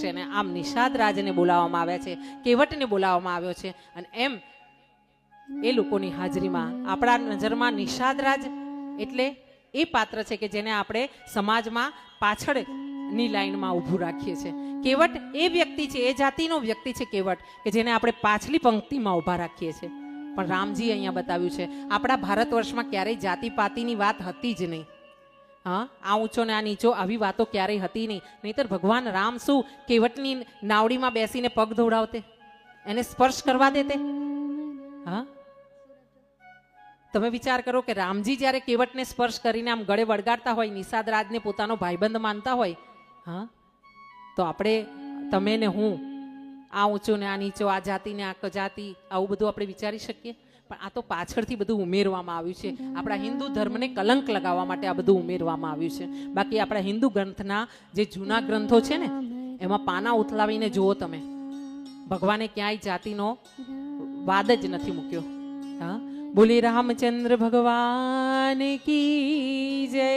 છે ને આમ નિષાદ રાજને બોલાવવામાં આવ્યા છે, કેવટને બોલાવવામાં આવ્યો છે અને એમ એ લોકોની હાજરીમાં આપણા નજરમાં નિષાદ રાજ એટલે એ પાત્ર છે કે જેને આપણે સમાજમાં પાછળની લાઈનમાં ઊભું રાખીએ છીએ. કેવટ એ વ્યક્તિ છે, એ જાતિનો વ્યક્તિ છે કેવટ કે જેને આપણે પાછલી પંક્તિમાં ઊભા રાખીએ છીએ. પણ રામજી અહીંયા બતાવ્યું છે આપણા ભારત વર્ષમાં ક્યારેય જાતિપાતિની વાત હતી જ નહીં. હા, આ ઊંચો ને આ નીચો આવી વાતો ક્યારેય હતી નહીં. નહીતર ભગવાન રામ શું કેવટની નાવડીમાં બેસીને પગ ધોવડાવતે, એને સ્પર્શ કરવા દેતે? હા, તમે વિચાર કરો કે રામજી જ્યારે કેવટને સ્પર્શ કરીને આમ ગળે વળગાડતા હોય, નિષાદ રાજને પોતાનો ભાઈબંધ માનતા હોય, હા, તો આપણે તમે ને હું આ ઊંચો ને આ નીચો, આ જાતિ ને આ જાતિ, આવું બધું આપણે વિચારી શકીએ? પણ આ તો પાછળથી બધું ઉમેરવામાં આવ્યું છે, આપણા હિન્દુ ધર્મને કલંક લગાવવા માટે આ બધું ઉમેરવામાં આવ્યું છે. બાકી આપણા હિન્દુ ગ્રંથના જે જૂના ગ્રંથો છે ને એમાં પાના ઉથલાવીને જુઓ તમે, ભગવાને ક્યાંય જાતિનો વાદ જ નથી મૂક્યો. હા, બોલી રામચંદ્ર ભગવાન કી જય.